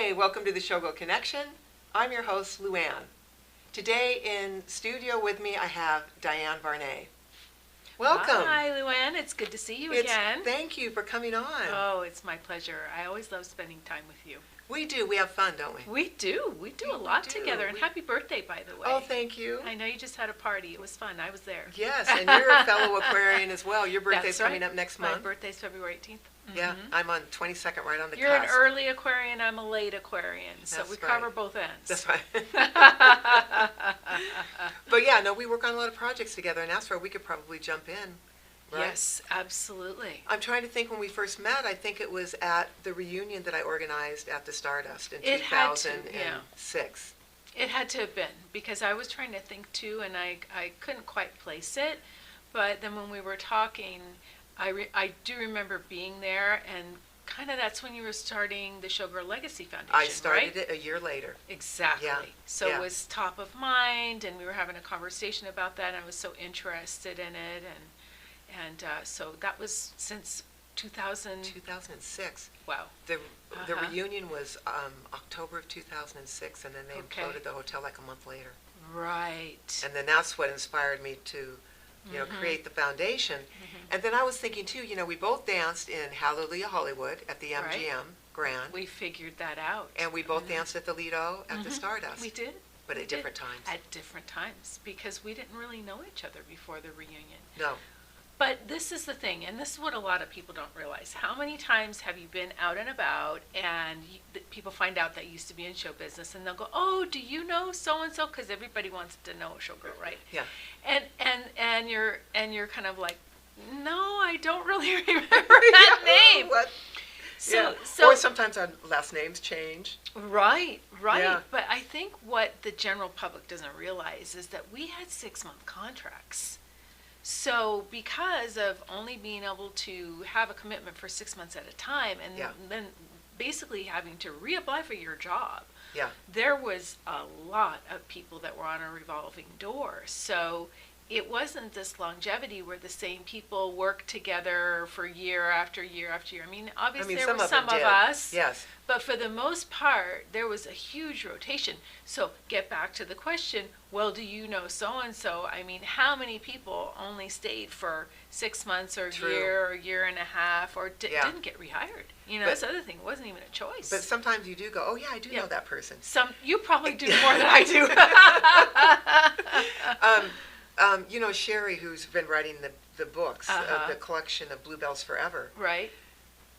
Hey, welcome to the Showgirl Connection. I'm your host, Lou Anne. Today in studio with me I have Diane Varney. Welcome. Hi, Lou Anne. It's good to see you again. Thank you for coming on. Oh, it's my pleasure. I always love spending time with you. We do. We have fun, don't we? We do. We do a lot together. And happy birthday, by the way. Oh, thank you. I know you just had a party. It was fun. I was there. Yes, and you're a fellow Aquarian as well. Your birthday's coming up next month. My birthday's February 18th. Yeah, I'm on 22nd, right on the cusp. You're an early Aquarian. I'm a late Aquarian. So we cover both ends. That's right. But yeah, no, we work on a lot of projects together, and that's where we could probably jump in. Right? Yes, absolutely. I'm trying to think when we first met. I think it was at the reunion that I organized at the Stardust in 2006. It had to have been, because I was trying to think too, and I couldn't quite place it. But then when we were talking, I do remember being there, and kind of that's when you were starting the Showgirl Legacy Foundation, I started right? it a year later. Exactly. Yeah. So it was top of mind, and we were having a conversation about that, and I was so interested in it, and so that was since 2006. Wow. The reunion was October of 2006, and then they imploded the hotel like a month later. Right. And then that's what inspired me to, create the foundation. And then I was thinking too, we both danced in Hallelujah Hollywood at the MGM Grand. We figured that out. And we both danced at the Lido at the Stardust. We did. But at different times. At different times, because we didn't really know each other before the reunion. No. But this is the thing, and this is what a lot of people don't realize. How many times have you been out and about, and people find out that you used to be in show business, and they'll go, "Oh, do you know so and so?" Because everybody wants to know a showgirl, right? Yeah. And you're kind of like, "No, I don't really remember that name." What? So or sometimes our last names change. Right. Yeah. But I think what the general public doesn't realize is that we had 6-month contracts. So because of only being able to have a commitment for 6 months at a time, and then basically having to reapply for your job, there was a lot of people that were on a revolving door. So it wasn't this longevity where the same people worked together for year after year after year. I mean, obviously there were some of us, yes, but for the most part, there was a huge rotation. So get back to the question, well, do you know so-and-so? I mean, how many people only stayed for 6 months or a year and a half, or didn't get rehired? That's the other thing. It wasn't even a choice. But sometimes you do go, "Oh yeah, I do know that person." You probably do more than I do. Sherry, who's been writing the books, the collection of Bluebells Forever. Right.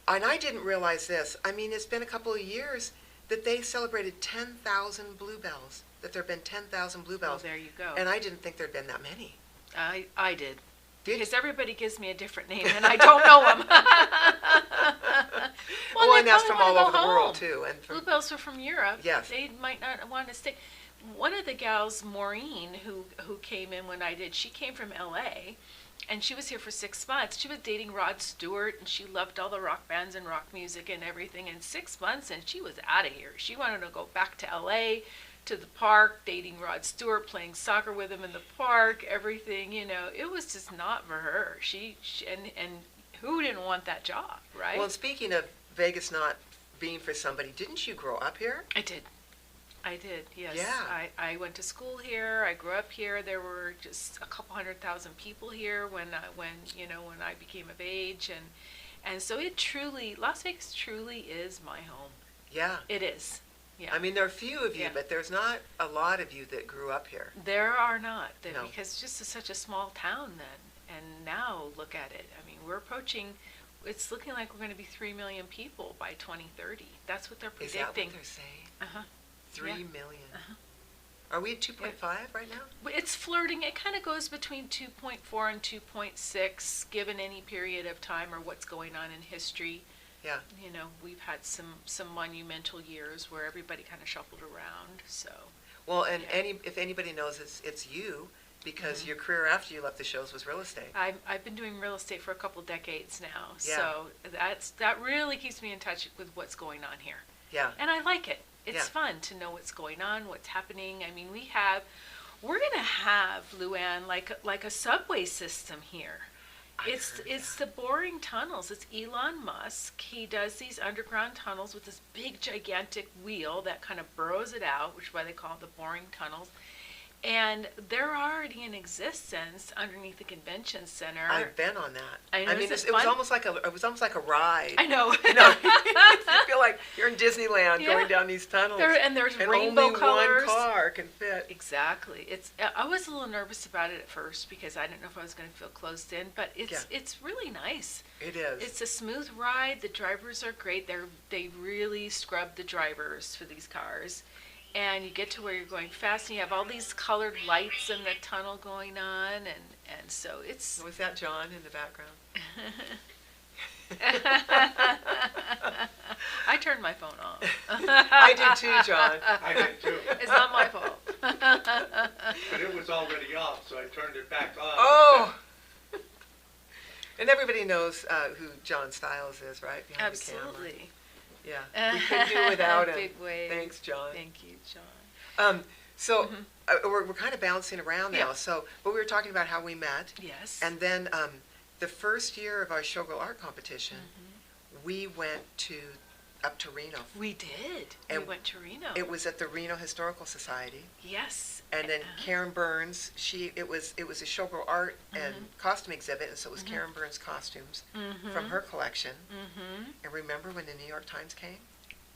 And I didn't realize this. I mean, it's been a couple of years that they celebrated 10,000 bluebells, that there have been 10,000 bluebells. Well, there you go. And I didn't think there'd been that many. I did. Because everybody gives me a different name, and I don't know them. well, and that's from all over the world, too. And Bluebells are from Europe. Yes. They might not want to stay. One of the gals, Maureen, who came in when I did, she came from L.A., and she was here for 6 months. She was dating Rod Stewart, and she loved all the rock bands and rock music and everything. In 6 months, and she was out of here. She wanted to go back to L.A., to the park, dating Rod Stewart, playing soccer with him in the park, everything. It was just not for her. She and who didn't want that job, right? Well, speaking of Vegas not being for somebody, didn't you grow up here? I did, yes. Yeah. I went to school here. I grew up here. There were just a couple 100,000 people here when I became of age, and so Las Vegas truly is my home. Yeah. It is. Yeah. I mean, there are a few of you, but there's not a lot of you that grew up here. There are not, No. because it's just such a small town then. And now look at it. I mean, it's looking like we're going to be 3 million people by 2030. That's what they're predicting. Is that what they're saying? 3 million. Are we at 2.5 right now? It's flirting. It kind of goes between 2.4 and 2.6, given any period of time or what's going on in history. Yeah. We've had some monumental years where everybody kind of shuffled around. So. Well, and if anybody knows, it's you, because your career after you left the shows was real estate. I've been doing real estate for a couple decades now. Yeah. So that really keeps me in touch with what's going on here. Yeah. And I like it. It's fun to know what's going on, what's happening. I mean, we're going to have, Lou Anne, like a subway system here. It's the boring tunnels. It's Elon Musk. He does these underground tunnels with this big gigantic wheel that kind of burrows it out, which is why they call it the boring tunnels. And they're already in existence underneath the convention center. I've been on that. I know, I mean, it was almost like a ride. I know. You know, you feel like you're in Disneyland going down these tunnels. There's rainbow only colors. one car can fit. Exactly. I was a little nervous about it at first because I didn't know if I was going to feel closed in, but it's really nice. It is. It's a smooth ride. The drivers are great. They really scrub the drivers for these cars. And you get to where you're going fast, and you have all these colored lights in the tunnel going on, and so it's... Was that John in the background? I turned my phone off. I did too, John. I did too. It's not my fault. But it was already off, so I turned it back on. Oh! And everybody knows who John Stiles is, right? Behind the camera. Absolutely. Yeah, we couldn't do without him. Big wave. Thanks, John. Thank you, John. So we're kind of bouncing around now. Yeah. So, but we were talking about how we met. Yes. And then the first year of our Showgirl art competition, we went up to Reno. We did. And we went to Reno. It was at the Reno Historical Society. Yes. And then Karen Burns, it was a Showgirl art and costume exhibit, and so it was Karen Burns costumes from her collection. And remember when the New York Times came?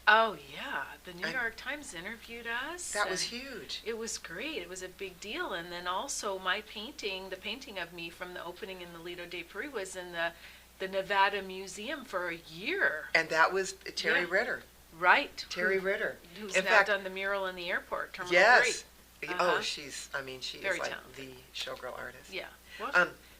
Oh yeah, the New York Times interviewed us. That was huge. It was great. It was a big deal. And then also my painting, the painting of me from the opening in the Lido de Paris, was in the Nevada Museum for a year. And that was Terry Ritter. Right. Terry Ritter. Who's in now fact, done the mural in the airport, Terminal yes. 3. Oh, she is Very like talented. the Showgirl artist. Yeah.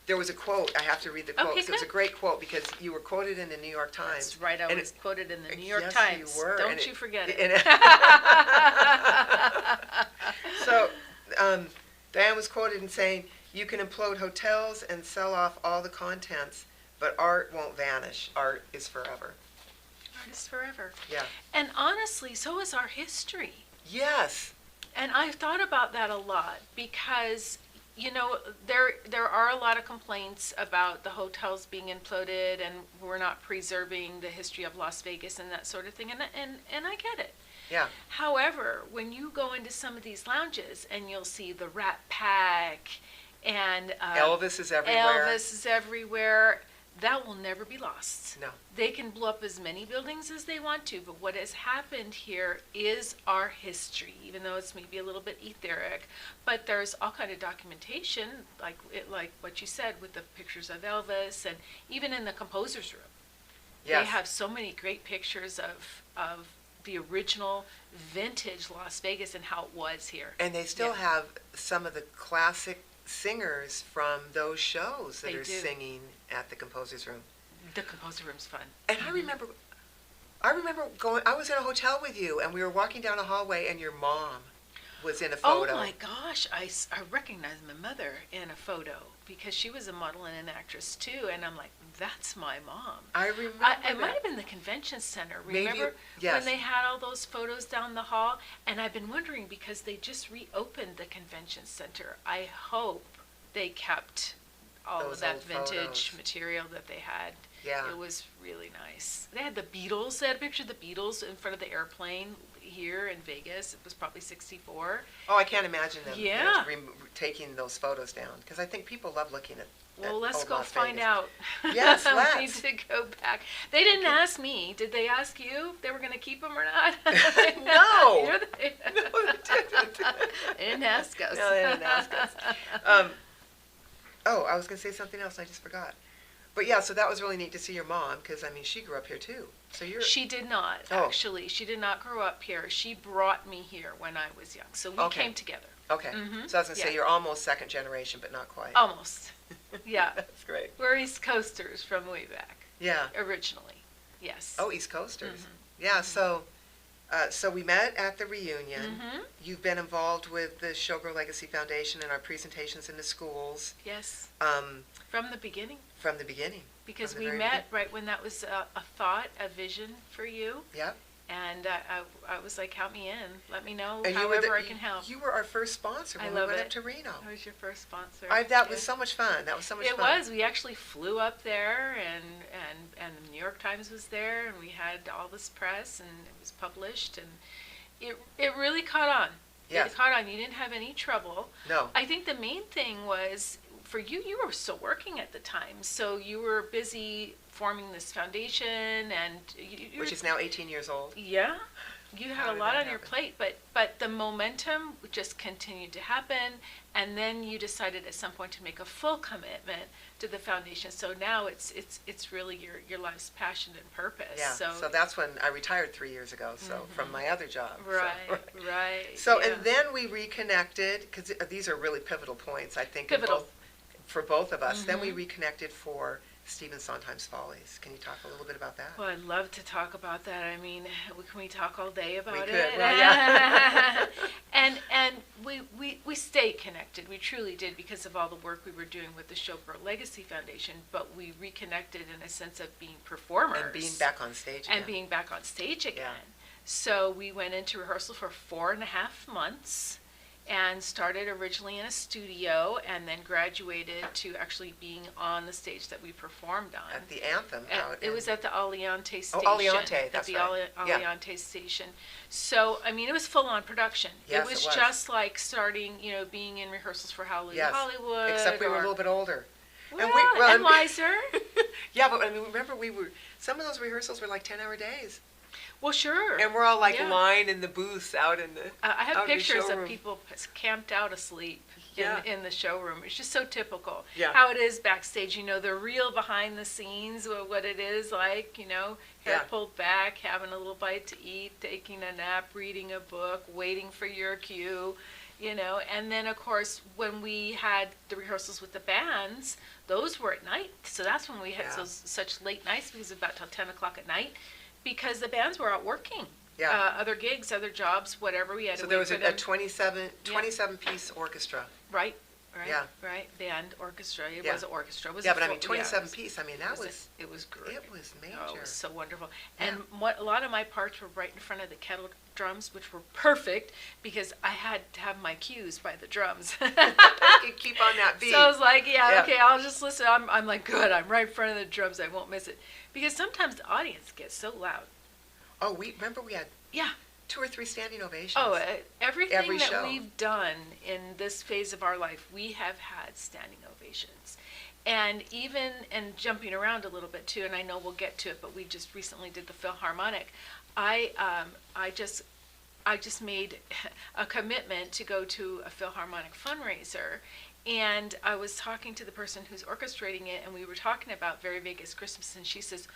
There was a quote, I have to read the quote. Okay, It was a great quote because you were quoted in the New York Times. That's right, I was quoted in the New York yes, Times. You were. Don't you forget it. So, Diane was quoted in saying, "You can implode hotels and sell off all the contents, but art won't vanish. Art is forever." Art is forever. Yeah. And honestly, so is our history. Yes. And I've thought about that a lot because, you know, there are a lot of complaints about the hotels being imploded and we're not preserving the history of Las Vegas and that sort of thing, and I get it. Yeah. However, when you go into some of these lounges and you'll see the Rat Pack and Elvis is everywhere. Elvis is everywhere. That will never be lost. No. They can blow up as many buildings as they want to, but what has happened here is our history, even though it's maybe a little bit etheric. But there's all kind of documentation, like what you said with the pictures of Elvis, and even in the composer's room. Yes. They have so many great pictures of the original vintage Las Vegas and how it was here. And they still have some of the classic singers from those shows that They are do. singing at the composer's room. The composer room's fun. And I remember going, I was in a hotel with you and we were walking down a hallway and your mom was in a photo. Oh my gosh, I recognized my mother in a photo because she was a model and an actress too, and I'm like, that's my mom. I remember It might have been the convention center. Maybe, Remember yes. when they had all those photos down the hall? And I've been wondering because they just reopened the convention center. I hope they kept all Those of that old vintage photos. material that they had. Yeah. It was really nice. They had the Beatles. They had a picture of the Beatles in front of the airplane here in Vegas. It was probably 64. Oh, I can't imagine them Yeah. taking those photos down because I think people love looking at Well, let's old go Las find Vegas. out. Yes, We let's. need to go back. They didn't ask me. Did they ask you if they were going to keep them or not? No. You're the- No, they didn't. They didn't ask us. No, they didn't ask us. Oh, I was going to say something else and I just forgot. But yeah, so that was really neat to see your mom because, I mean, she grew up here too. So you're... She did not, Oh. actually. She did not grow up here. She brought me here when I was young. So we Okay. came together. Okay. Mhm. So I was going to say Yeah. you're almost second generation, but not quite. Almost. Yeah. That's great. We're East Coasters from way back, Yeah. originally. Yes. Oh, East Coasters. Mhm. Yeah, so we met at the reunion. Mhm. You've been involved with the Showgirl Legacy Foundation and our presentations in the schools Yes. from From the beginning. the beginning. Because From the we very met right when that was a thought, a vision for you. Yeah. And I was like, count me in. Let me know And however I can help. You were our first sponsor when we went up to Reno. I was your first sponsor. That was so much fun. That was so much fun. It was. We actually flew up there, and the New York Times was there, and we had all this press, and it was published, and it really caught on. Yes. It caught on. You didn't have any trouble. No. I think the main thing was, for you, you were still working at the time, so you were busy forming this foundation, and which is now 18 years old. Yeah, you How had a did lot that on your happen? plate, but the momentum just continued to happen, and then you decided at some point to make a full commitment to the foundation. So now it's really your life's passion and purpose. Yeah. So that's when I retired 3 years ago. So from my other job. Right. Right. So yeah. and then we reconnected, because these are really pivotal points, I think. Pivotal. For both of us. Then we reconnected for Stephen Sondheim's Follies. Can you talk a little bit about that? Well, I'd love to talk about that. I mean, can we talk all day about it? We could. Well, yeah. and we stayed connected. We truly did, because of all the work we were doing with the Showgirl Legacy Foundation. But we reconnected in a sense of being performers And being back on stage again. and being back on stage again. Yeah. So we went into rehearsal for 4.5 months. And started originally in a studio, and then graduated to actually being on the stage that we performed on. At the Anthem. It was at the Aliante station. Oh, Aliante, that's right. At the Yeah. Aliante station. So, I mean, it was full-on production. Yes, it was it was. just like starting, being in rehearsals for Hallelujah Yes. Hollywood. Except we were a little bit older. Well, and wiser. Yeah, but I mean, remember some of those rehearsals were like 10-hour days. Well, sure. And we're all like Yeah. lying in the booths out in the I have out in the pictures of showroom. people camped out asleep Yeah. in the showroom. It's just so typical. Yeah. How it is backstage, the real behind the scenes, what it is like, hair Yeah. pulled back, having a little bite to eat, taking a nap, reading a book, waiting for your cue, And then, of course, when we had the rehearsals with the bands, those were at night. So that's when we had Yeah. such late nights, because it was about till 10 o'clock at night, because the bands were out working. Yeah. Other gigs, other jobs, whatever we had So to there wait was for a them. 27-piece orchestra. Right. Yeah. Right. Band, orchestra. It Yeah. was an orchestra. It was Yeah, a but I full- mean 27-piece. I mean, that was it was great. it was major. Oh, it was so wonderful. Yeah. And a lot of my parts were right in front of the kettle drums, which were perfect, because I had to have my cues by the drums. You keep on that beat. So I was like, Yeah. okay, I'll just listen. I'm like, good. I'm right in front of the drums. I won't miss it, because sometimes the audience gets so loud. Oh, we had Yeah. 2 or 3 standing ovations. Oh, everything Every that show. we've done in this phase of our life, we have had standing ovations. And and jumping around a little bit too, and I know we'll get to it, but we just recently did the Philharmonic. I just made a commitment to go to a Philharmonic fundraiser, and I was talking to the person who's orchestrating it, and we were talking about Very Vegas Christmas, and she says,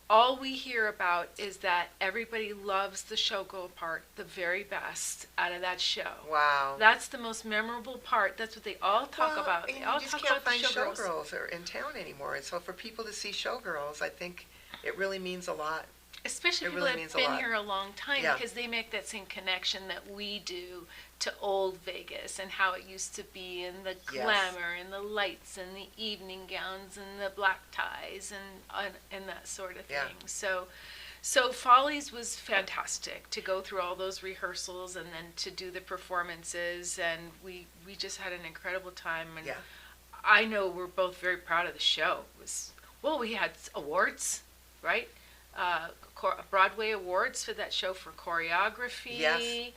all we hear about is that everybody loves the Showgirl part the very best out of that show. Wow. That's the most memorable part. That's what they all talk Well, about. and They you all just talk can't about the find showgirls are in town anymore. And so for people to see showgirls, I think it really means a lot. Especially It people really that means have a been lot. here a long time, Yeah. because they make that same connection that we do to old Vegas and how it used to be, and the Yes. glamour and the lights and the evening gowns and the black ties and that sort of Yeah. thing. So Follies was fantastic to go through all those rehearsals and then to do the performances, and we just had an incredible time. And Yeah. I know we're both very proud of the show. We had awards, right? Broadway awards for that show for choreography. Yes.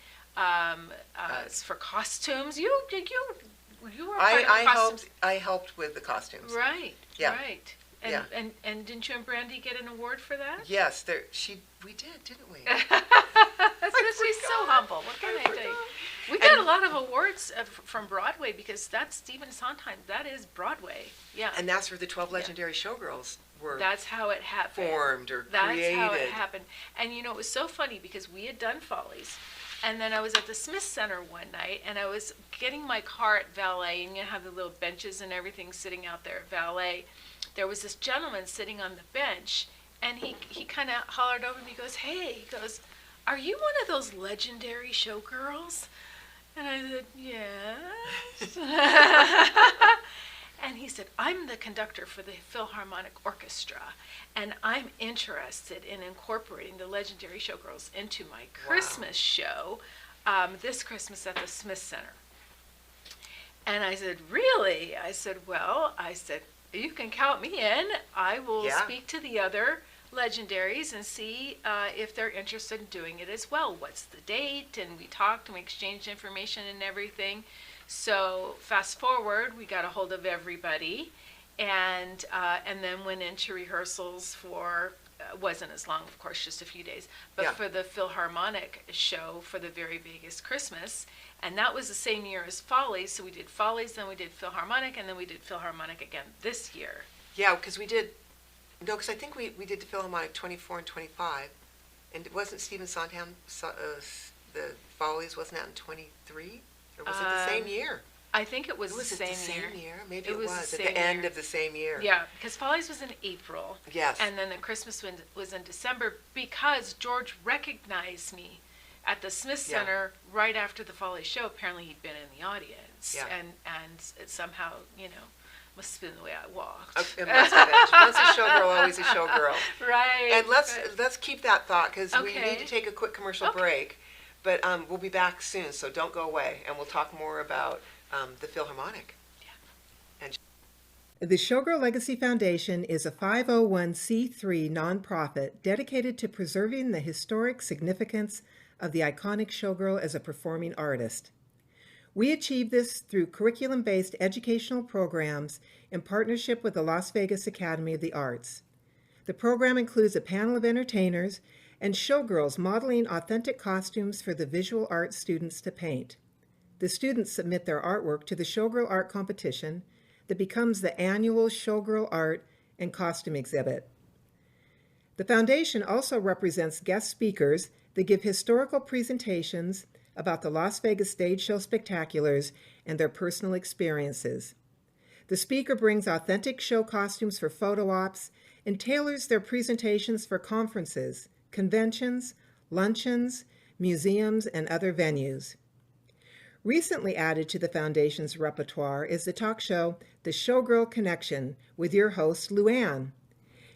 For costumes. You were part I of the costumes. helped with the costumes. Right. Yeah. Right. Yeah. And didn't you and Brandy get an award for that? Yes, we did, didn't we? She's so humble. What can I tell you? We got a lot of awards from Broadway, because that's Stephen Sondheim. That is Broadway. Yeah. And that's where the 12 legendary showgirls were That's how it happened. formed or That's created. how it happened. And it was so funny, because we had done Follies, and then I was at the Smith Center one night, and I was getting my car at valet, and you have the little benches and everything sitting out there at valet. There was this gentleman sitting on the bench, and he kind of hollered over me. He goes, "Hey," he goes, "are you one of those legendary showgirls?" And I said, "Yes." And he said, I'm the conductor for the Philharmonic Orchestra, and I'm interested in incorporating the legendary Showgirls into my Christmas show this Christmas at the Smith Center. And I said, really? I said, well, you can count me in. I will speak to the other legendaries and see if they're interested in doing it as well. What's the date? And we talked and we exchanged information and everything. So fast forward, we got a hold of everybody, and then went into rehearsals for, wasn't as long, of course, just a few days, but for the Philharmonic show for the very biggest Christmas. And that was the same year as Follies. So we did Follies, then we did Philharmonic, and then we did Philharmonic again this year. Yeah, because because I think we did the Philharmonic 24 and 25. And it wasn't Stephen Sondheim, the Follies, wasn't that in 23? Or was it the same year? I think it was the same year. Maybe it was the at the end of the same year. Yeah, because Follies was in April. Yes. And then the Christmas one was in December, because George recognized me at the Smith Center right after the Follies show. Apparently he'd been in the audience. Yeah. And it somehow, must have been the way I walked. It must have been. Once a showgirl, always a showgirl. Right. And let's keep that thought, because we need to take a quick commercial break. But we'll be back soon, so don't go away, and we'll talk more about the Philharmonic. Yeah. The Showgirl Legacy Foundation is a 501c3 nonprofit dedicated to preserving the historic significance of the iconic showgirl as a performing artist. We achieve this through curriculum-based educational programs in partnership with the Las Vegas Academy of the Arts. The program includes a panel of entertainers and showgirls modeling authentic costumes for the visual arts students to paint. The students submit their artwork to the Showgirl Art Competition that becomes the annual Showgirl Art and Costume Exhibit. The foundation also represents guest speakers that give historical presentations about the Las Vegas stage show spectaculars and their personal experiences. The speaker brings authentic show costumes for photo ops and tailors their presentations for conferences, conventions, luncheons, museums, and other venues. Recently added to the Foundation's repertoire is the talk show The Showgirl Connection with your host, Lou Anne.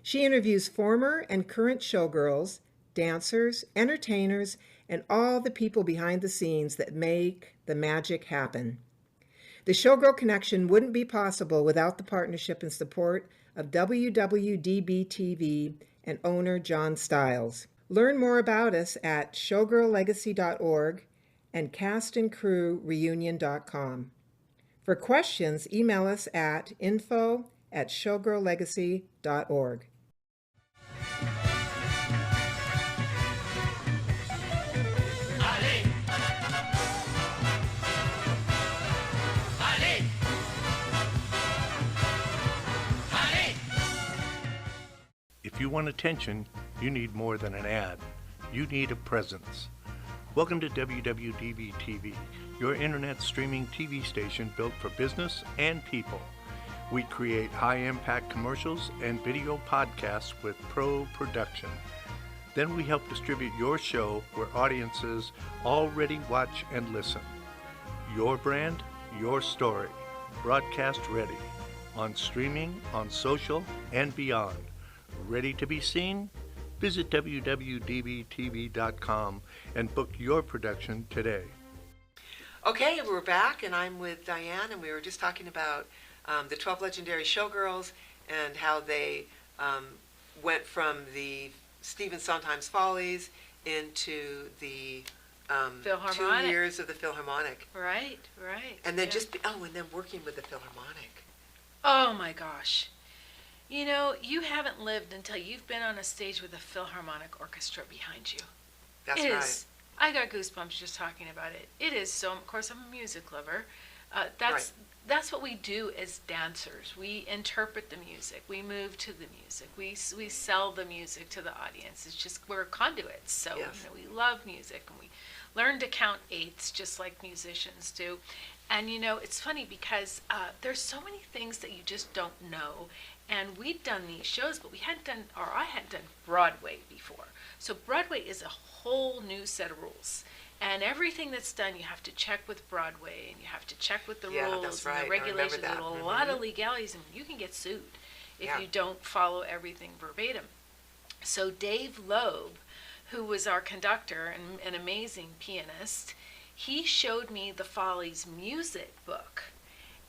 She interviews former and current showgirls, dancers, entertainers, and all the people behind the scenes that make the magic happen. The Showgirl Connection wouldn't be possible without the partnership and support of WWDBTV and owner John Stiles. Learn more about us at showgirllegacy.org and castandcrewreunion.com. For questions, email us at info@showgirllegacy.org. If you want attention, you need more than an ad. You need a presence. Welcome to WWDBTV, your internet streaming TV station built for business and people. We create high-impact commercials and video podcasts with pro production. Then we help distribute your show where audiences already watch and listen. Your brand, your story. Broadcast ready. On streaming, on social, and beyond. Ready to be seen? Visit WWDBTV.com and book your production today. Okay, we're back, and I'm with Diane, and we were just talking about the 12 legendary showgirls and how they went from the Stephen Sondheim's Follies into the 2 years of the Philharmonic. Right. And then and then working with the Philharmonic. Oh my gosh. You haven't lived until you've been on a stage with a Philharmonic Orchestra behind you. That's right. I got goosebumps just talking about it. It is so, of course, I'm a music lover. That's what we do as dancers. We interpret the music. We move to the music. We sell the music to the audience. It's just, we're conduits. So, we love music, and we learn to count eighths just like musicians do. And, it's funny because there's so many things that you just don't know. And we'd done these shows, but I hadn't done Broadway before. So Broadway is a whole new set of rules. And everything that's done, you have to check with Broadway, and you have to check with the Yeah, rules that's and right. the I remember regulations. that. There's a lot of legalities, and you can get sued if Yeah. you don't follow everything verbatim. So Dave Loeb, who was our conductor and an amazing pianist, he showed me the Follies music book.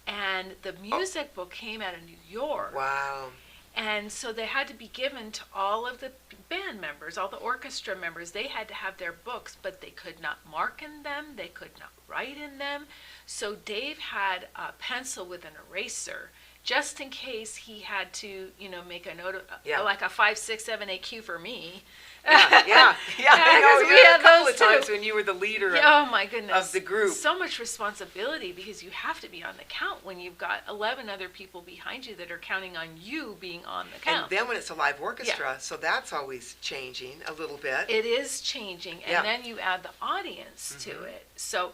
And the music book came out of New York. Wow. And so they had to be given to all of the band members, all the orchestra members. They had to have their books, but they could not mark in them. They could not write in them. So Dave had a pencil with an eraser, just in case he had to, make a note of, like a 5, 6, 7, 8 cue for me. Yeah. I know. we had a couple those of times too. when you were the leader Oh my goodness. of the group. So much responsibility, because you have to be on the count when you've got 11 other people behind you that are counting on you being on the count. And then when it's a live orchestra, so that's always changing a little bit. It is changing, and Yeah. then you add the audience to it. So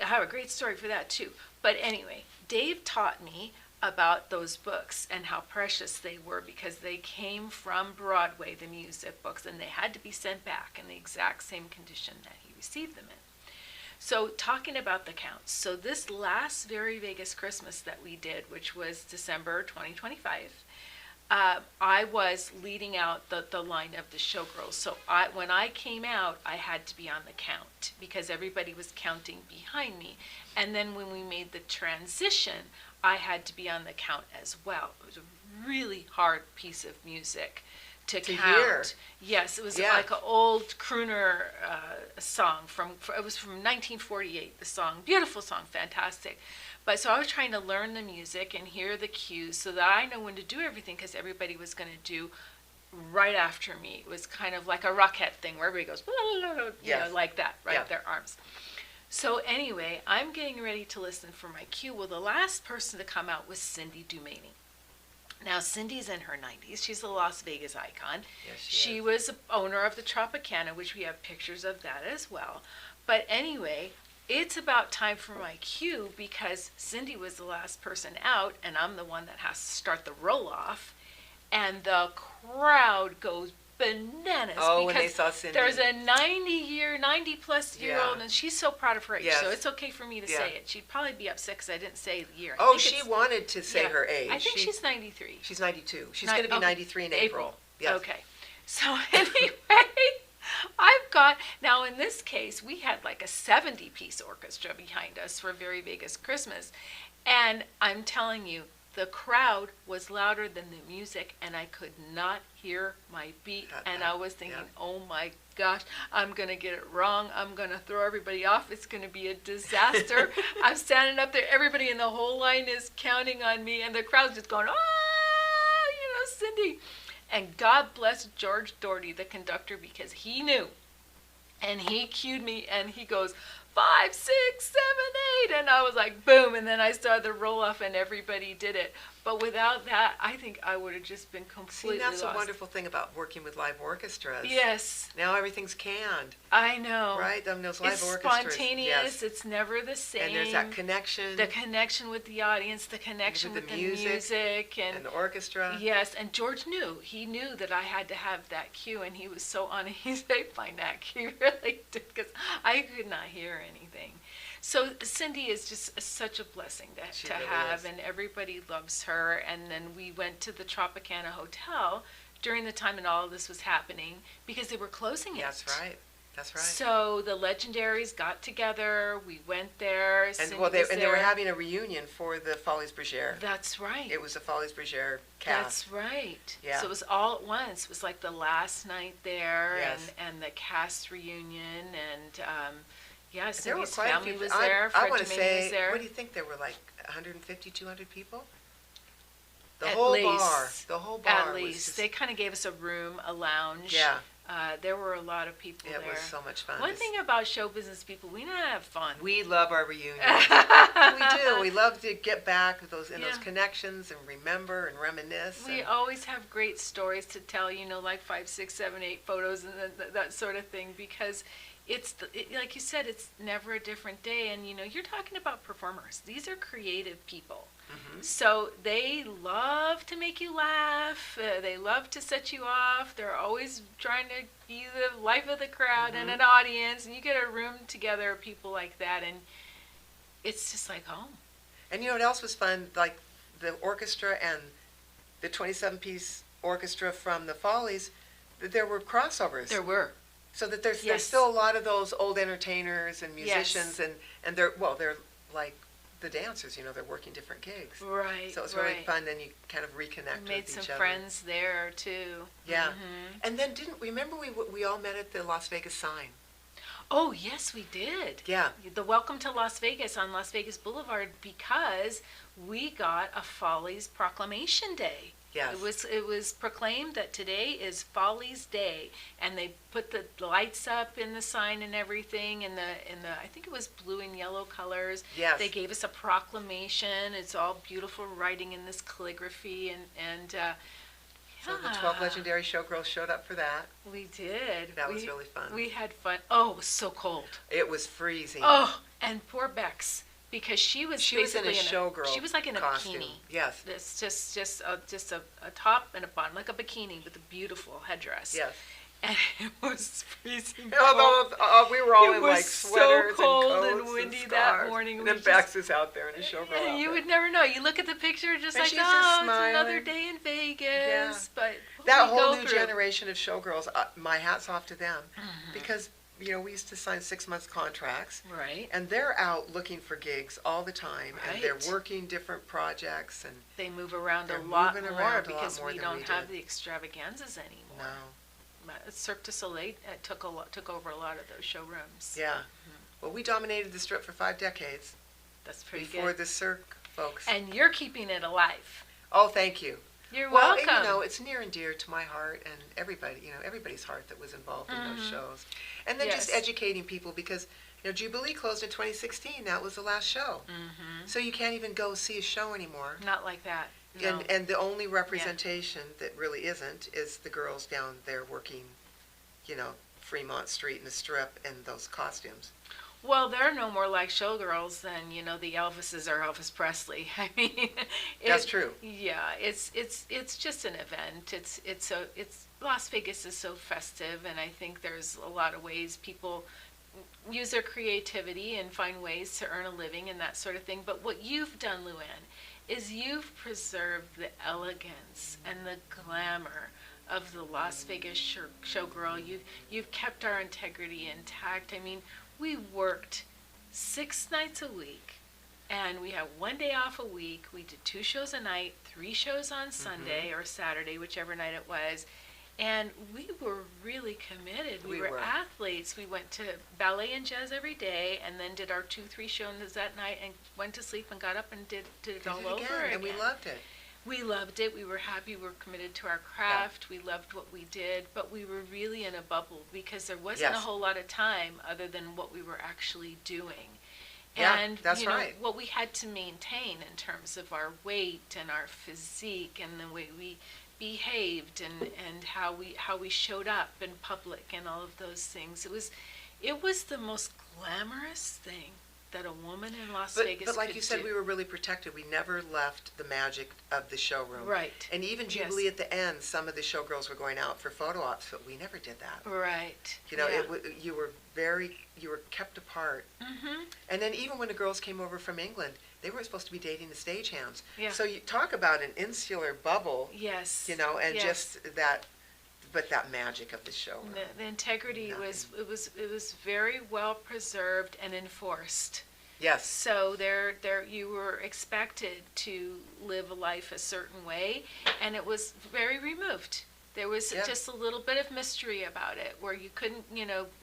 I have a great story for that too. But anyway, Dave taught me about those books and how precious they were, because they came from Broadway, the music books, and they had to be sent back in the exact same condition that he received them in. So talking about the counts, so this last Very Vegas Christmas that we did, which was December 2025, I was leading out the line of the Showgirls. So when I came out, I had to be on the count, because everybody was counting behind me. And then when we made the transition, I had to be on the count as well. It was a really hard piece of music to count. hear. Yes, it was Yeah. like an old crooner song it was from 1948, the song. Beautiful song, fantastic. But so I was trying to learn the music and hear the cues so that I know when to do everything, because everybody was going to do right after me. It was kind of like a Rockette thing where everybody goes, Yes. like that, right? Yeah. Their arms. So anyway, I'm getting ready to listen for my cue. Well, the last person to come out was Cindy Dumaney. Now, Cindy's in her 90s. She's a Las Vegas icon. Yes, She is. was the owner of the Tropicana, which we have pictures of that as well. But anyway, it's about time for my cue, because Cindy was the last person out, and I'm the one that has to start the roll-off. And the crowd goes bananas. Oh, when they because saw Cindy. there's a 90-plus-year-old, Yeah. and she's so proud of her age. Yes. So it's okay for me to Yeah. say it. She'd probably be upset because I didn't say the year. I Oh, think she it's- wanted to say yeah. her age. I think she's 93. She's 92. She's Ni- going to be okay. 93 in April. Yes. Okay. So anyway, now in this case, we had like a 70-piece orchestra behind us for Very Vegas Christmas. And I'm telling you, the crowd was louder than the music, and I could not hear my beat. And I was thinking, oh my gosh, I'm going to get it wrong. I'm going to throw everybody off. It's going to be a disaster. I'm standing up there. Everybody in the whole line is counting on me, and the crowd's just going, Cindy. And God bless George Doherty, the conductor, because he knew. And he cued me, and he goes, 5, 6, 7, 8, and I was like, boom, and then I started the roll-off, and everybody did it. But without that, I think I would have just been completely See, that's lost. a wonderful thing about working with live orchestras. Yes, Now everything's canned, I know. right? Those live It's orchestras. spontaneous. Yes. It's never the same. And there's that connection. The connection with the audience, the connection With with the the music music, and the orchestra. yes, and George knew. He knew that I had to have that cue, and he was so uneasy by that cue. He really did, because I could not hear anything. So Cindy is just such a blessing She to really have, is. and everybody loves her. And then we went to the Tropicana Hotel during the time that all of this was happening, because they were closing it. That's right. That's right. So the Legendaries got together. We went there. And Cindy well, they was were there. having a reunion for the Folies Bergère. That's right. It was the Folies Bergère cast. That's right. Yeah. So it was all at once. It was like the last night there, Yes. and the cast reunion, and There were Cindy's quite a family few. was there. I Fred want to Dumaney say, was there. what do you think? There were like 150, 200 people. The At whole least. bar. The whole bar. At was least just- they kind of gave us a room, a lounge. Yeah. There were a lot of people It there. was so much fun. One Just- thing about show business people, we know how to have fun. We love our reunions. We do. We love to get back with those Yeah. those connections and remember and reminisce. We and- always have great stories to tell, like 5, 6, 7, 8 photos and that sort of thing, because like you said, it's never a different day. And, you're talking about performers. These are creative people. So they love to make you laugh. They love to set you off. They're always trying to be the life of the crowd and an audience. And you get a room together of people like that, and it's just like home. And you know what else was fun? Like the orchestra and the 27-piece orchestra from the Follies, there were crossovers. There were. So that there's still a lot of those old entertainers and musicians, and they're like the dancers, they're working different gigs. Right. So it's really fun. Then you kind of reconnect with made each some other. friends there too. Yeah. And then remember we all met at the Las Vegas sign? Oh yes, we did. Yeah. The Welcome to Las Vegas on Las Vegas Boulevard, because we got a Follies Proclamation Day. Yes. It was proclaimed that today is Follies Day, and they put the lights up in the sign and everything in the I think it was blue and yellow colors. Yes. They gave us a proclamation. It's all beautiful writing in this calligraphy, and so the 12 legendary showgirls showed up for that. we did. That was really fun. We had fun. Oh, it was so cold. It was freezing. Oh, and poor Bex, because she was in basically a showgirl. She was like in a costume. bikini. Yes. It's just a top and a bottom, like a bikini with a beautiful headdress. Yes. And it was freezing Although cold. we were all It in was like so sweaters cold and and coats windy and that scarves. morning. And We then Bex is out there in a showgirl outfit. You would never know. You look at the picture, just And like, she's just it's another smiling. day in Vegas. Yeah. But That what we whole go new through. generation of showgirls, my hat's off to them, because we used to sign 6-month contracts, Right. and they're out looking for gigs all the time, and they're Right. working different projects, and They move around a They're lot moving more around a lot because more we than don't we have did. the extravaganzas anymore. no, Cirque du Soleil took over a lot of those showrooms. yeah. Well, we dominated the Strip for 5 decades That's pretty before good. the Cirque folks. And you're keeping it alive. Oh, thank you. You're Well, welcome. and, it's near and dear to my heart and everybody's heart that was involved in those shows. And then just Yes. educating people, because, Jubilee closed in 2016. That was the last show. So you can't even go see a show anymore. Not like that. No. And the only representation that really isn't is the girls down there working, Fremont Street and the Strip in those costumes. Well, they're no more like showgirls than the Elvises or Elvis Presley. I mean, That's true. Yeah, it's just an event. It's Las Vegas is so festive, and I think there's a lot of ways people use their creativity and find ways to earn a living and that sort of thing. But what you've done, Lou Anne, is you've preserved the elegance and the glamour of the Las Vegas showgirl. You've kept our integrity intact. I mean, we worked 6 nights a week, and we had 1 day off a week. We did 2 shows a night, 3 shows on Sunday or Saturday, whichever night it was. And we were really committed. We were athletes. We went to ballet and jazz every day, and then did our 2-3 shows that night, and went to sleep and got up and did it all over again. And we loved it. We loved it. We were happy. We were committed to our craft. We loved what we did, but we were really in a bubble because there wasn't a whole lot of time other than what we were actually doing. Yeah, And that's right. what we had to maintain in terms of our weight and our physique and the way we behaved and how we showed up in public and all of those things. It was the most glamorous thing that a woman in Las Vegas But like could you said, do. we were really protected. We never left the magic of the showroom. Right. And even Yes. Jubilee at the end, some of the showgirls were going out for photo ops, but we never did that. Right. You were kept apart. And then even when the girls came over from England, they weren't supposed to be dating the stagehands. Yeah. So you talk about an insular bubble, Yes. and Yes. just that, but that magic of the show. The integrity was very well preserved and enforced. Yes. So you were expected to live a life a certain way, and it was very removed. There was just a little bit of mystery about it, where you couldn't,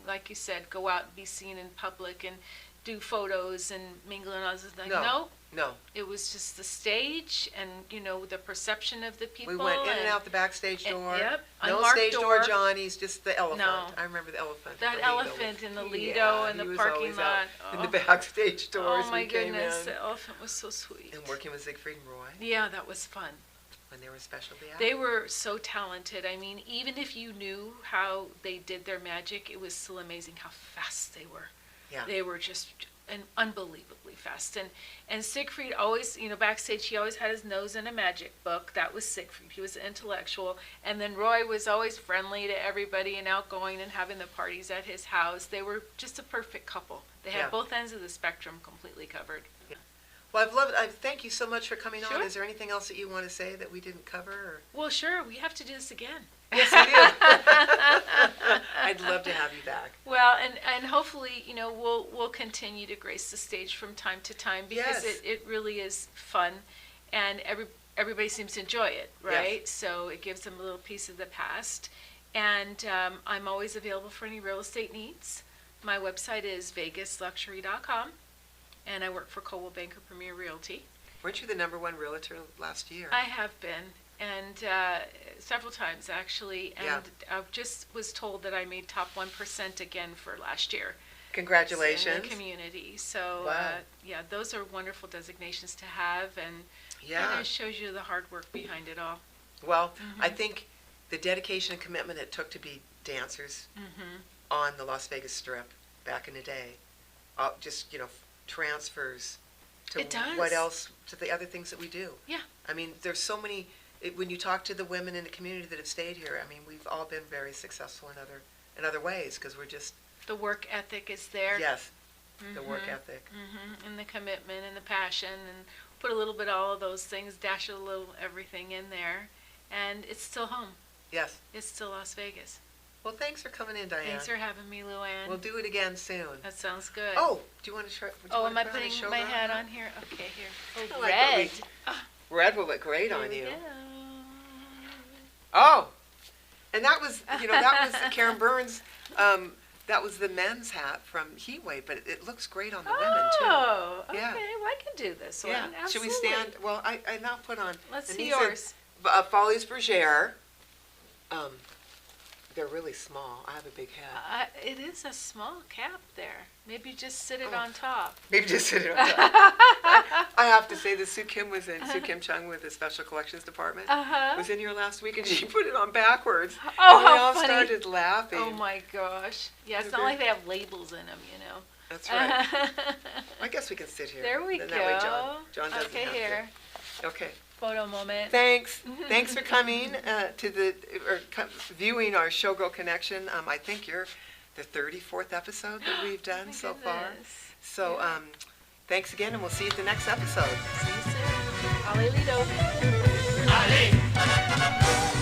like you said, go out and be seen in public and do photos and mingle and all this. No. It was just the stage and, the perception of the people. We went in and out the backstage door. Yep. No Unmarked stage door door. Johnny's, just the elephant. No. I remember the elephant. That the elephant in the Lido Yeah, and he the was parking always lot. out in the backstage doors. Oh my we came goodness, in. the elephant was so sweet. And working with Siegfried and Roy. Yeah, that was fun. when they were specialty actors? They were so talented. I mean, even if you knew how they did their magic, it was still amazing how fast they were. Yeah. They were just unbelievably fast. And Siegfried always, backstage, he always had his nose in a magic book. That was Siegfried. He was intellectual. And then Roy was always friendly to everybody and outgoing and having the parties at his house. They were just a perfect couple. They had Yeah. both ends of the spectrum completely covered. Well, I've loved it. Thank you so much for coming on. Sure. Is there anything else that you want to say that we didn't cover? Or? Well, sure, we have to do this again. Yes, we do. I'd love to have you back. Well, and hopefully, we'll continue to grace the stage from time to time because Yes. it really is fun, and everybody seems to enjoy it, right? Yes. So it gives them a little piece of the past, and I'm always available for any real estate needs. My website is vegasluxury.com, and I work for Coldwell Banker Premier Realty. Weren't you the #1 realtor last year? I have been, and several times actually, and Yeah. I just was told that I made top 1% again for last year. Congratulations. In the community. So, Wow. yeah, those are wonderful designations to have, and Yeah. it shows you the hard work behind it all. Well, I think the dedication and commitment it took to be dancers on the Las Vegas Strip back in the day, just, transfers to It does. what else, to the other things that we do. Yeah. I mean, there's so many, when you talk to the women in the community that have stayed here, I mean, we've all been very successful in other ways because we're just, The work ethic is there. yes, the work ethic. And the commitment and the passion, and put a little bit of all of those things, dash a little everything in there, and it's still home. Yes. It's still Las Vegas. Well, thanks for coming in, Diane. Thanks for having me, Lou Anne. We'll do it again soon. That sounds good. Oh, do you want to try? Oh, am I putting my hat on here? Okay, here. Oh, I like that red. Red will look great on Here you. we go. Oh, and that was, that was Karen Burns. That was the men's hat from Heatwave, but it looks great on the women too. Oh, okay. Yeah. Well, I can do this one. Yeah. Should we Absolutely. stand? Well, I now put on. Let's and see these are, yours. Follies Bergère. They're really small. I have a big head. It is a small cap there. Maybe just sit it on top. Maybe just sit it on top. I have to say that Sue Kim Chung with the Special Collections Department was in here last week, and she put it on backwards. Oh, and we how all funny. started laughing. Oh my gosh. Yeah, it's They're not very- like they have labels in them, That's right. I guess we can sit here. There we Then go. That way John doesn't Okay, have here. to. Okay. Photo moment. Thanks for coming viewing our Showgirl Connection. I think you're the 34th episode that we've done My so far. goodness. So thanks again, and we'll see you at the next episode. See you soon. Ale Lido. Allez